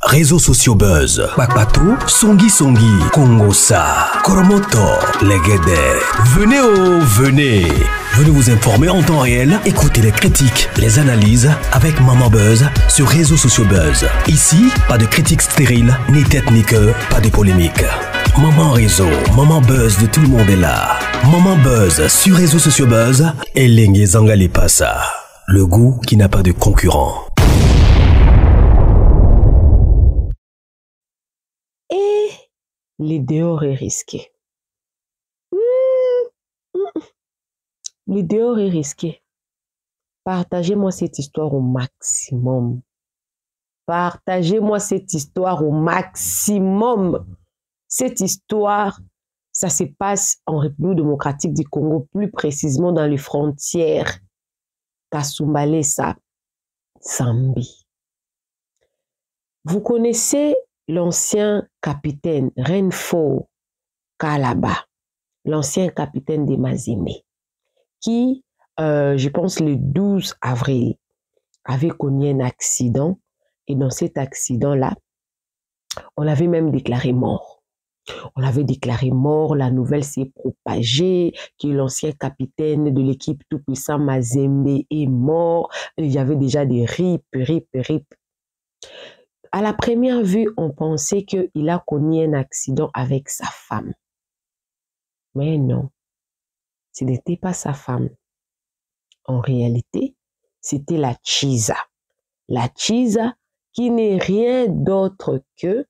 Réseaux sociaux buzz. Bakpato, Songi Songi, Kongosa, Koromoto, Legede. Venez. Venez vous informer en temps réel. Écoutez les critiques, les analyses avec Maman Buzz sur Réseaux sociaux buzz. Ici, pas de critiques stériles, ni tête ni queue, pas de polémique. Maman Réseau, Maman Buzz de tout le monde est là. Maman Buzz sur Réseaux sociaux buzz. Et Lengue Zangali Passa. Le goût qui n'a pas de concurrent. Et les dehors est risqué. Le dehors est risqué. Partagez-moi cette histoire au maximum. Partagez-moi cette histoire au maximum. Cette histoire, ça se passe en République démocratique du Congo, plus précisément dans les frontières Kasumbalesa, Zambie. Vous connaissez l'ancien capitaine Renfort Kalaba, l'ancien capitaine des Mazembe, qui, je pense le 12 avril, avait connu un accident. Et dans cet accident-là, on l'avait même déclaré mort. On l'avait déclaré mort, la nouvelle s'est propagée, que l'ancien capitaine de l'équipe tout-puissant Mazembe est mort. Il y avait déjà des rip. À la première vue, on pensait qu'il a connu un accident avec sa femme. Mais non, ce n'était pas sa femme. En réalité, c'était la Chiza. La Chiza qui n'est rien d'autre que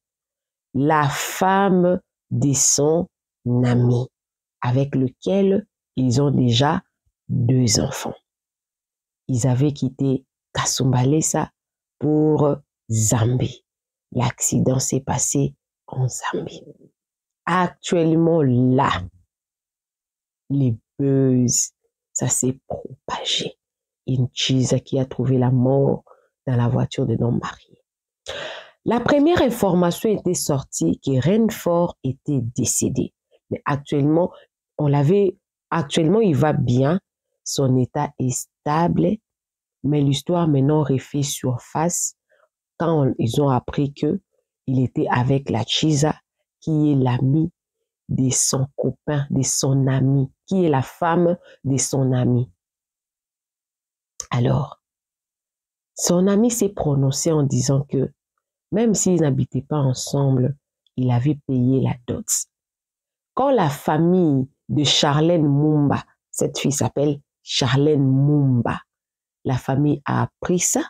la femme de son ami, avec lequel ils ont déjà 2 enfants. Ils avaient quitté Kasumbalesa pour Zambie. L'accident s'est passé en Zambie. Actuellement là, les buzz, ça s'est propagé. Une Chiza qui a trouvé la mort dans la voiture de non-marié. La première information était sortie que Renfort était décédé. Mais actuellement, il va bien, son état est stable, mais l'histoire maintenant refait surface quand ils ont appris qu'il était avec la Chiza, qui est l'amie de son copain, de son ami, qui est la femme de son ami. Alors, son ami s'est prononcé en disant que même s'ils n'habitaient pas ensemble, il avait payé la dot. Quand la famille de Charlène Mumba, cette fille s'appelle Charlène Mumba, la famille a appris ça,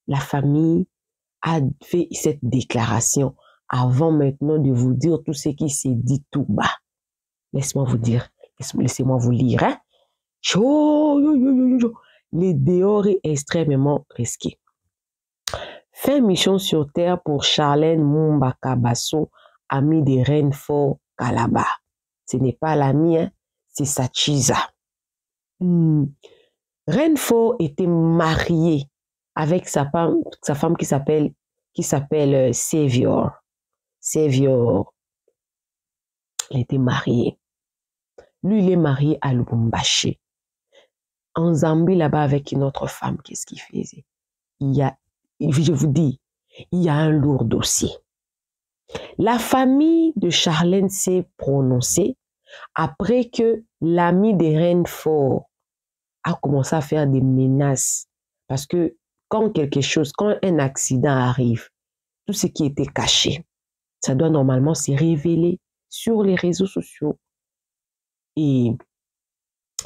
la famille a fait cette déclaration avant maintenant de vous dire tout ce qui s'est dit tout bas. Laissez-moi vous lire. Hein? Les dehors est extrêmement risqué. Fin mission sur terre pour Charlène Mumba Kabasso, amie de Renfort Kalaba. Ce n'est pas l'ami, hein? C'est sa Chiza. Renfort était marié avec sa femme qui s'appelle Savior. Savior. Il était marié. Lui, il est marié à Lubumbashi. En Zambie, là-bas, avec une autre femme, qu'est-ce qu'il faisait? Je vous dis, il y a un lourd dossier. La famille de Charlène s'est prononcée après que l'ami de Renfort a commencé à faire des menaces. Parce que quand un accident arrive, tout ce qui était caché, ça doit normalement se révéler sur les réseaux sociaux. Et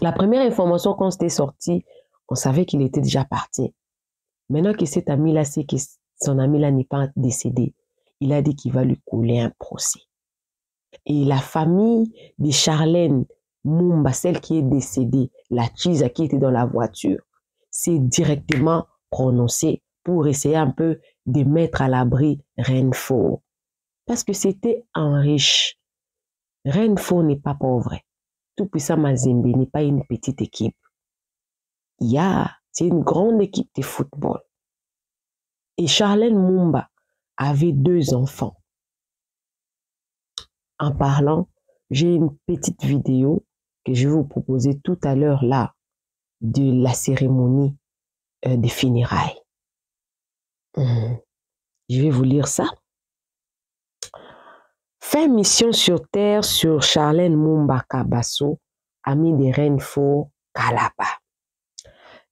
la première information, quand c'était sorti, on savait qu'il était déjà parti. Maintenant que cet ami-là sait que son ami-là n'est pas décédé, il a dit qu'il va lui couler un procès. Et la famille de Charlène Mumba, celle qui est décédée, la Chiza qui était dans la voiture, s'est directement prononcée pour essayer un peu de mettre à l'abri Renfort. Parce que c'était un riche. Renfort n'est pas pauvre. Tout-puissant Mazembe n'est pas une petite équipe. C'est une grande équipe de football. Et Charlène Mumba avait 2 enfants. En parlant, j'ai une petite vidéo que je vais vous proposer tout à l'heure là de la cérémonie des funérailles. Je vais vous lire ça. Fin mission sur terre sur Charlène Mumba Kabaso, amie de Renfo Kalaba.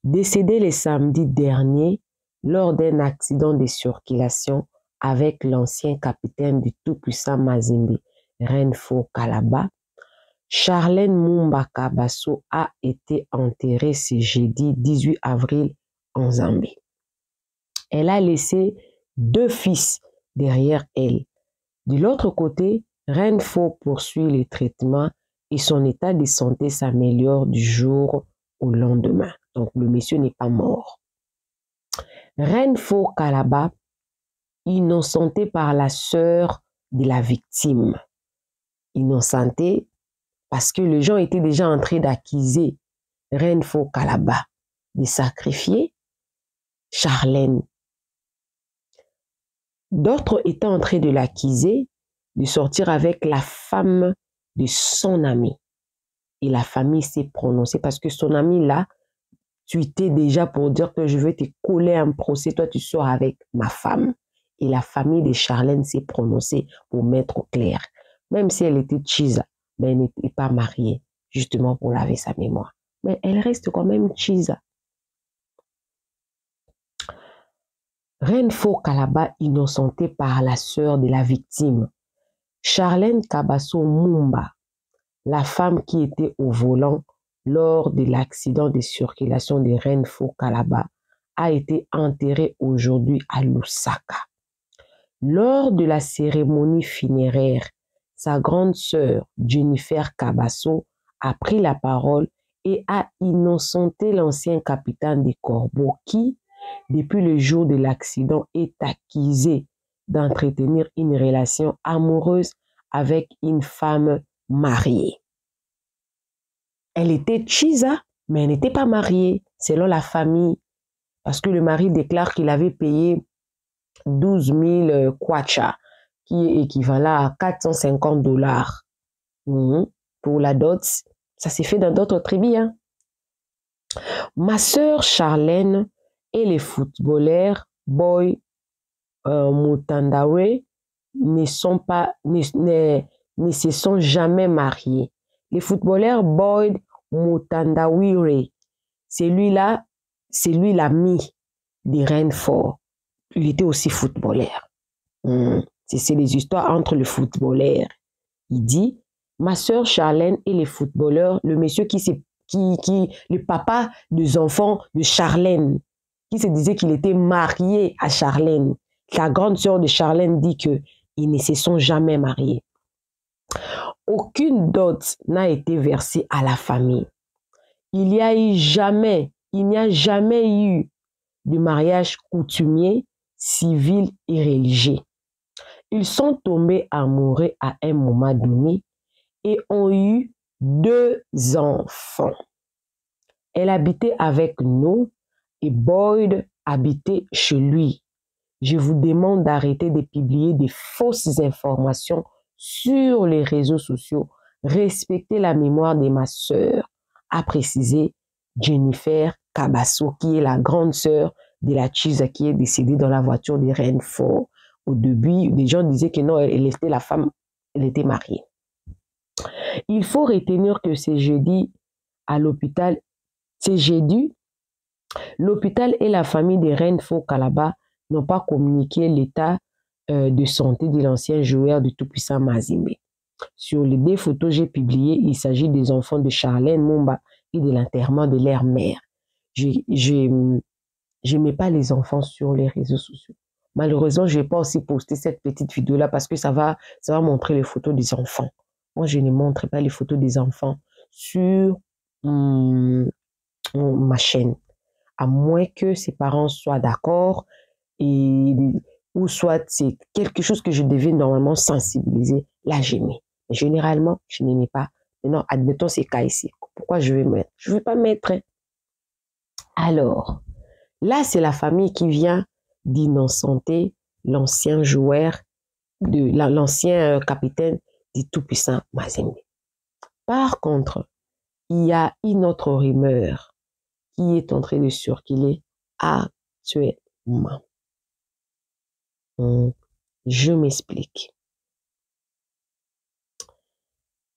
Décédé le samedi dernier lors d'un accident de circulation avec l'ancien capitaine du tout-puissant Mazembe, Renfo Kalaba, Charlène Mumba Kabaso a été enterrée ce jeudi 18 avril en Zambie. Elle a laissé 2 fils derrière elle. De l'autre côté, Renfo poursuit les traitements et son état de santé s'améliore du jour au lendemain. Donc, le monsieur n'est pas mort. Renfo Kalaba, innocenté par la sœur de la victime. Innocenté parce que les gens étaient déjà en train d'accuser Renfo Kalaba de sacrifier Charlène. D'autres étaient en train de l'accuser de sortir avec la femme de son ami. Et la famille s'est prononcée parce que son ami là, tweeté déjà pour dire que je vais te coller un procès, toi tu sors avec ma femme. Et la famille de Charlène s'est prononcée pour mettre au clair. Même si elle était chisa, mais elle n'était pas mariée, justement pour laver sa mémoire. Mais elle reste quand même chisa. Renfo Kalaba, innocenté par la sœur de la victime. Charlène Kabaso Mumba, la femme qui était au volant lors de l'accident de circulation de Renfo Kalaba, a été enterrée aujourd'hui à Lusaka. Lors de la cérémonie funéraire, sa grande sœur Jennifer Kabaso a pris la parole et a innocenté l'ancien capitaine des Corbeaux qui, depuis le jour de l'accident, est accusé d'entretenir une relation amoureuse avec une femme mariée. Elle était chisa, mais elle n'était pas mariée, selon la famille, parce que le mari déclare qu'il avait payé 12 000 kwacha, qui est équivalent à 450 $. Pour la dot, ça s'est fait dans d'autres tribus. Hein. Ma sœur Charlène et les footballeurs Boy Mutandawe ne se sont jamais mariés. Les footballeurs Boyd Mutandawire, c'est lui l'ami de Renfort. Il était aussi footballeur. C'est les histoires entre les footballeurs. Il dit, ma sœur Charlène et les footballeurs, le monsieur le papa des enfants de Charlène, qui se disait qu'il était marié à Charlène. La grande sœur de Charlène dit qu'ils ne se sont jamais mariés. Aucune dot n'a été versée à la famille. Il n'y a jamais eu de mariage coutumier, civil et religieux. Ils sont tombés amoureux à un moment donné et ont eu 2 enfants. Elle habitait avec nous et Boyd habitait chez lui. Je vous demande d'arrêter de publier des fausses informations sur les réseaux sociaux. Respectez la mémoire de ma sœur, a précisé Jennifer Kabaso, qui est la grande sœur de la Chisa qui est décédée dans la voiture de Renfort. Au début, les gens disaient que non, elle était la femme, elle était mariée. Il faut retenir que c'est jeudi à l'hôpital, l'hôpital et la famille de Renfo Kalaba n'ont pas communiqué l'état de santé de l'ancien joueur du tout-puissant Mazembe. Sur les 2 photos que j'ai publiées, il s'agit des enfants de Charlène Mumba et de l'enterrement de leur mère. Je mets pas les enfants sur les réseaux sociaux. Malheureusement, je vais pas aussi poster cette petite vidéo-là parce que ça va montrer les photos des enfants. Moi, je ne montre pas les photos des enfants sur ma chaîne. À moins que ses parents soient d'accord ou soit c'est quelque chose que je devais normalement sensibiliser. Là, je mets. Généralement, je ne mets pas. Maintenant, admettons ces cas ici. Pourquoi je vais mettre? Je ne vais pas mettre. Alors, là, c'est la famille qui vient d'innocenter l'ancien joueur, l'ancien capitaine du tout-puissant Mazembe. Par contre, il y a une autre rumeur qui est en train de circuler actuellement. Je m'explique.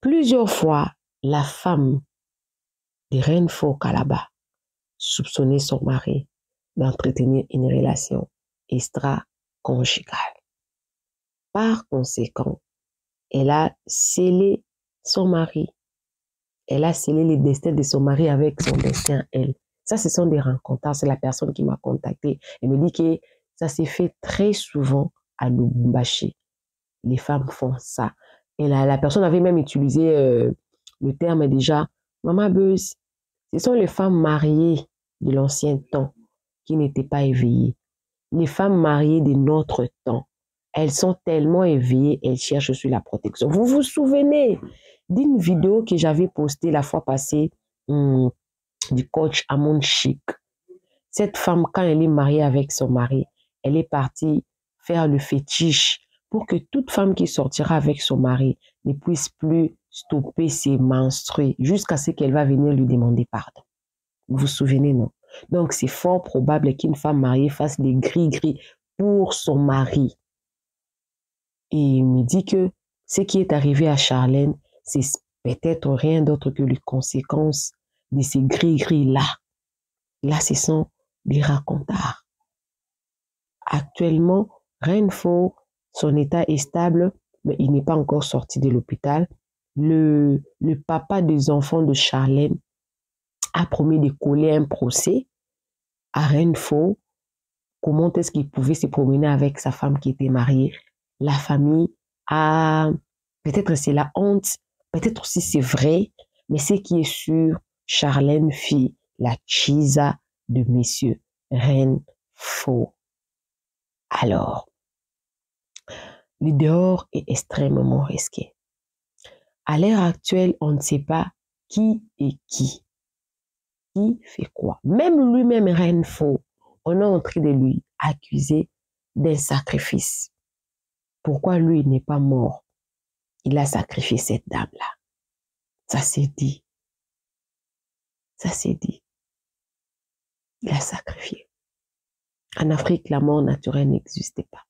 Plusieurs fois, la femme de Renfo Kalaba soupçonnait son mari d'entretenir une relation extra-conjugale. Par conséquent, elle a scellé son mari. Elle a scellé le destin de son mari avec son destin, elle. Ça, ce sont des rencontres. C'est la personne qui m'a contacté. Elle me dit que ça s'est fait très souvent à Lubumbashi. Les femmes font ça. Et la personne avait même utilisé le terme déjà, Maman Buzz, ce sont les femmes mariées de l'ancien temps qui n'étaient pas éveillées. Les femmes mariées de notre temps, elles sont tellement éveillées, elles cherchent sur la protection. Vous vous souvenez d'une vidéo que j'avais postée la fois passée du coach Amon Chic. Cette femme, quand elle est mariée avec son mari, elle est partie faire le fétiche pour que toute femme qui sortira avec son mari ne puisse plus stopper ses menstrues jusqu'à ce qu'elle va venir lui demander pardon. Vous vous souvenez, non? Donc, c'est fort probable qu'une femme mariée fasse des gris-gris pour son mari. Et il me dit que ce qui est arrivé à Charlène, c'est peut-être rien d'autre que les conséquences de ces gris-gris-là. Là, ce sont des racontards. Actuellement, Renfo, son état est stable, mais il n'est pas encore sorti de l'hôpital. Le papa des enfants de Charlène a promis de coller un procès à Renfo. Comment est-ce qu'il pouvait se promener avec sa femme qui était mariée? La famille a... Peut-être c'est la honte, peut-être aussi c'est vrai, mais ce qui est sûr, Charlène fit la chisa de monsieur Renfo. Alors, le dehors est extrêmement risqué. À l'heure actuelle, on ne sait pas qui est qui. Qui fait quoi? Même lui-même, Renfo, on est en train de lui accuser d'un sacrifice. Pourquoi lui n'est pas mort? Il a sacrifié cette dame-là. Ça s'est dit. Ça s'est dit. Il a sacrifié. En Afrique, la mort naturelle n'existait pas.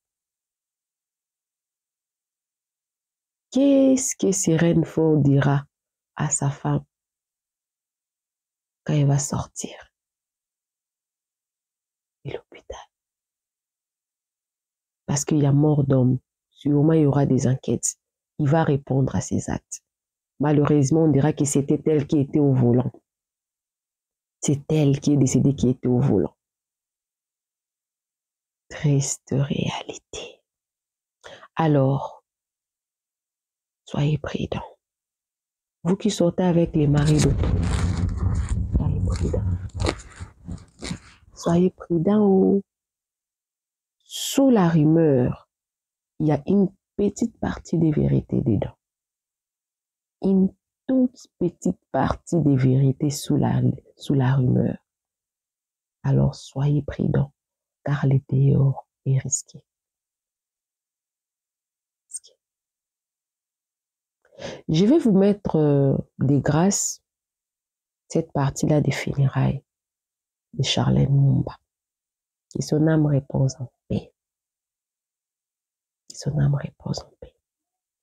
Qu'est-ce que ce Renfo dira à sa femme quand elle va sortir de l'hôpital? Parce qu'il y a mort d'homme. Sûrement, il y aura des enquêtes. Il va répondre à ses actes. Malheureusement, on dira que c'était elle qui était au volant. C'est elle qui est décédée qui était au volant. Triste réalité. Alors, soyez prudents. Vous qui sortez avec les maris d'autrui, soyez prudents. Soyez prudents. Sous la rumeur, il y a une petite partie de vérité dedans. Une toute petite partie de vérité sous la rumeur. Alors soyez prudents, car le dehors est risqué. Je vais vous mettre des grâces, cette partie-là des funérailles de Charlène Mumba. Que son âme repose en paix. Que son âme repose en paix.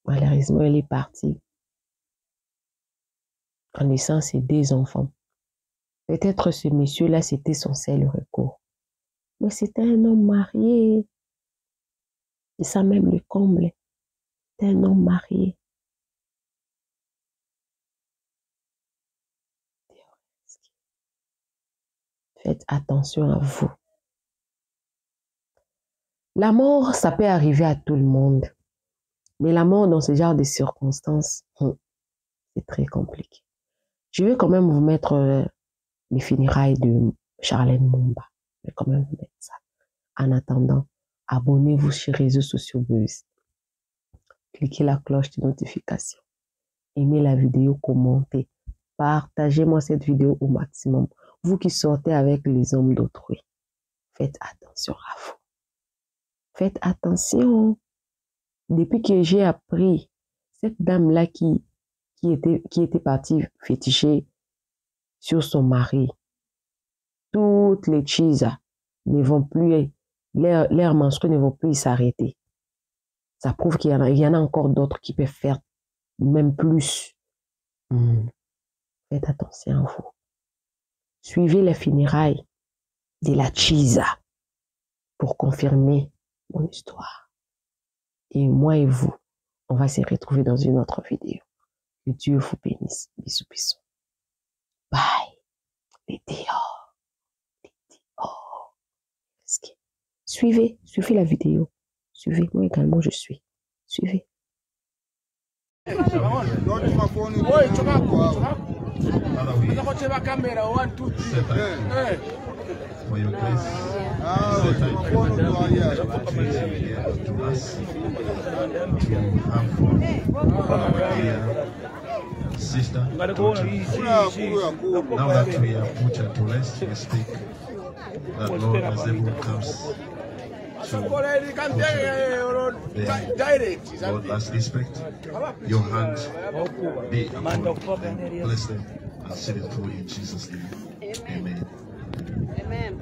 Malheureusement, elle est partie en laissant ses 2 enfants. Peut-être ce monsieur-là, c'était son seul recours. Mais c'était un homme marié. C'est ça même le comble. C'était un homme marié. Faites attention à vous. La mort, ça peut arriver à tout le monde. Mais la mort dans ce genre de circonstances, c'est très compliqué. Je vais quand même vous mettre les funérailles de Charlène Mumba. Je vais quand même vous mettre ça. En attendant, abonnez-vous sur les réseaux sociaux Buzz. Cliquez la cloche de notification. Aimez la vidéo, commentez. Partagez-moi cette vidéo au maximum. Vous qui sortez avec les hommes d'autrui, faites attention à vous. Faites attention. Depuis que j'ai appris, cette dame-là qui était partie féticher sur son mari, toutes les chisas ne vont plus Leurs menstrues ne vont plus s'arrêter. Ça prouve qu'il y en a encore d'autres qui peuvent faire même plus. Faites attention à vous. Suivez les funérailles de la Chisa pour confirmer mon histoire. Et moi et vous, on va se retrouver dans une autre vidéo. Que Dieu vous bénisse. Bisous, bisous. Bye. Les dehors. Suivez la vidéo. Suivez, moi également je suis. Suivez. For your grace, sister, now that we are put to rest, we speak that Lord, as everyone comes to Lord, as respect, your hand be upon them, bless them, and see them through in Jesus' name. Amen. Amen.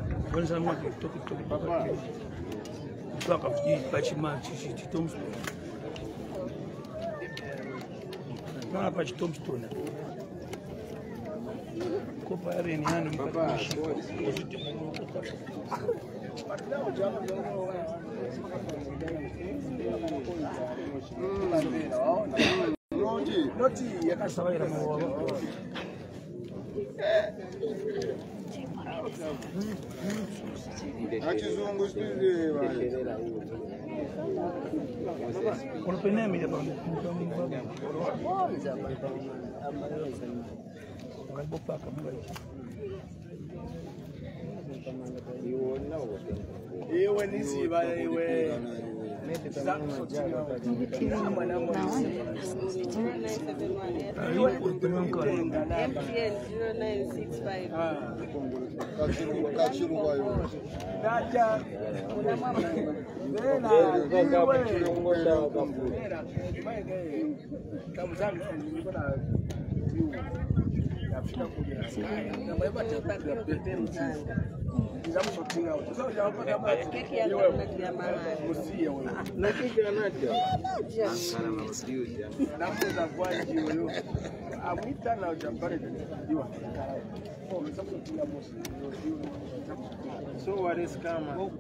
So what is coming?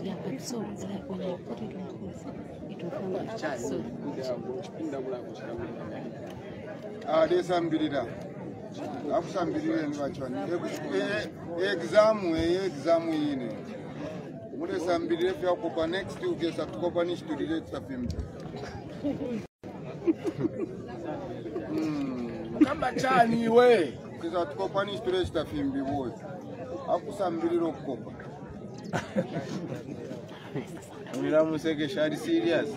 Yeah, but so it's like when I put it like this, it will come like so. Desambirira. Akusambirira ni wachwani. Exam ine. Mule sambirira pia kwa next ukesa tukopani studile tsafimba. Kamba chani we. Ukesa tukopani studile tsafimbi boy. Akusambirira kukopa. Mira museke shari serious.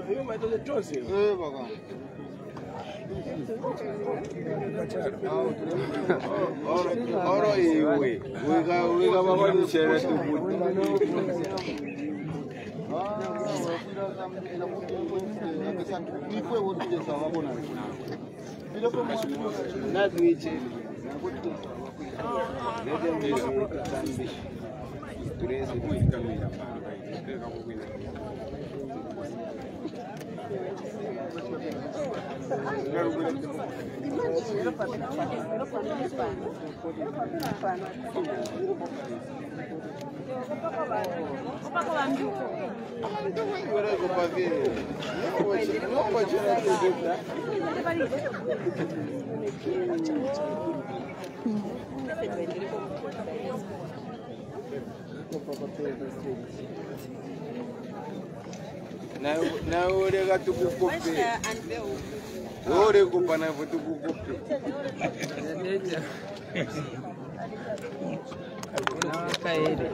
You might do the toss. Baka. Oro iwe. Wega baba ni shere tu. Na ore ga tukukope. Ore kupana tukukope. Kaede.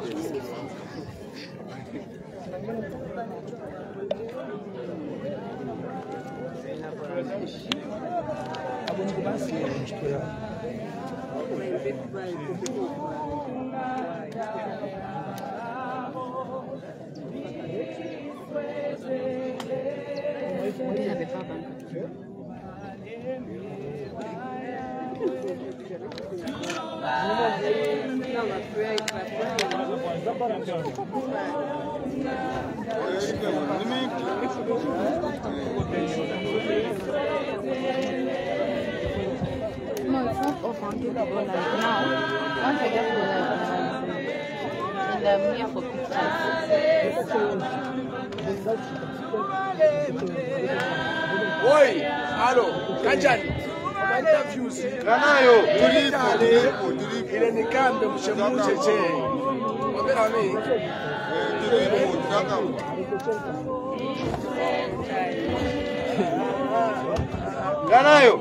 Abongo basi ya No, it's not open to go like now. Once I just go like in the mirror for pictures. Oi, allo, kanjani? Interviews. Kanayo, tulipo. Ile ni kambe mshemuje che. Wabera mimi. tulipo, tutaka. Kanayo.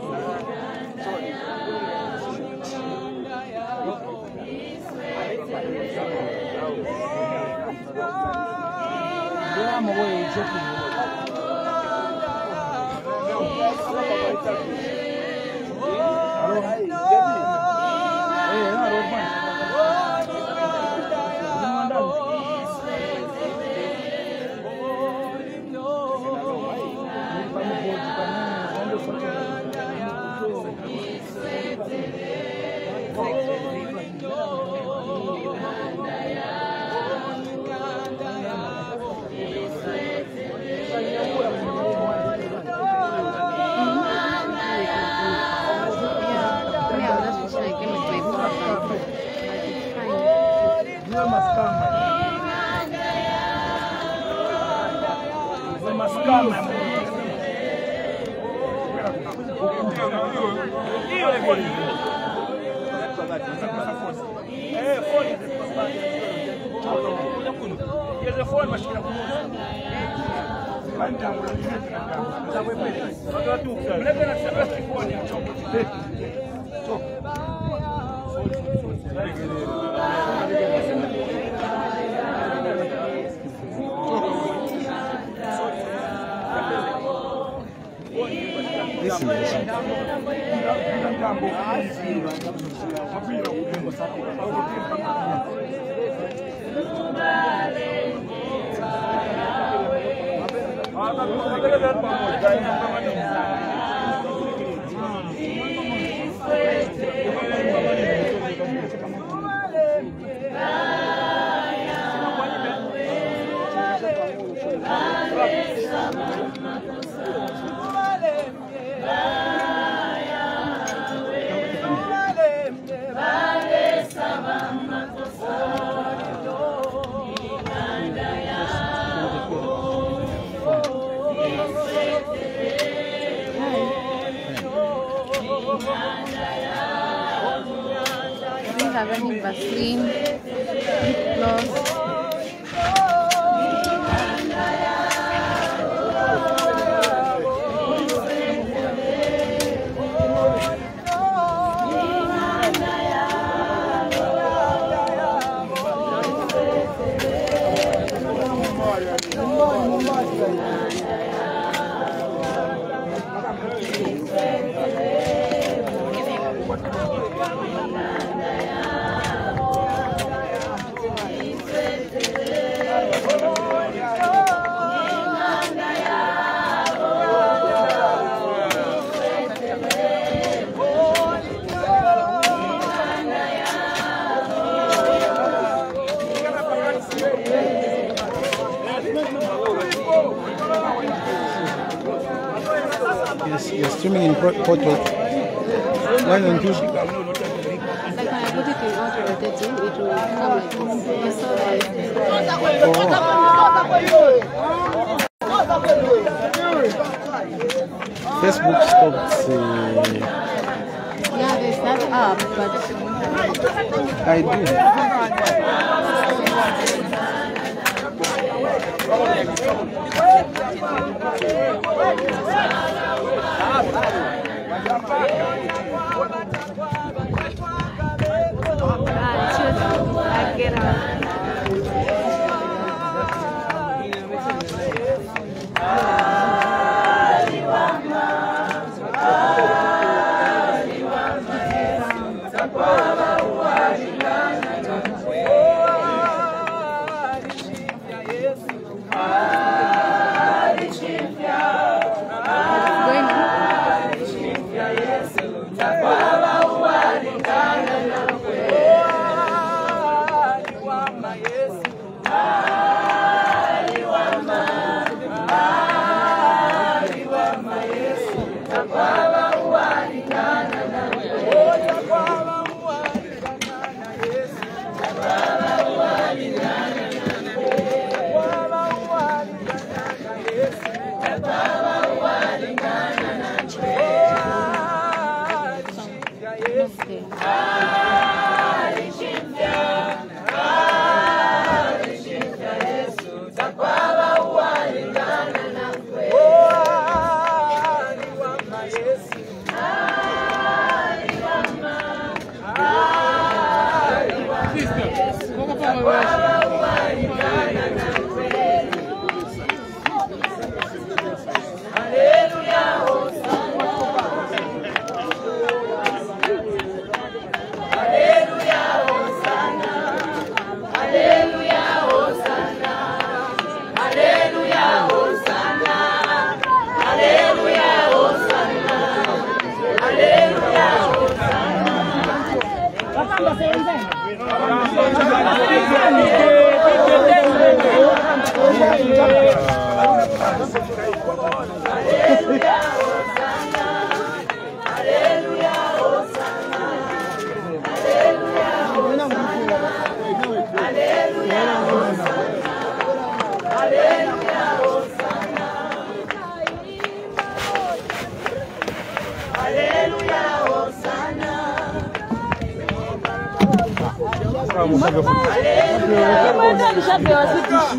Have any Vaseline, lip gloss. You're streaming in portrait. Why don't you? Like when I put it in auto rotating, it will come like this. Facebook stopped. Yeah, there's that app, but I do. going on.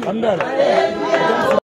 Alléluia,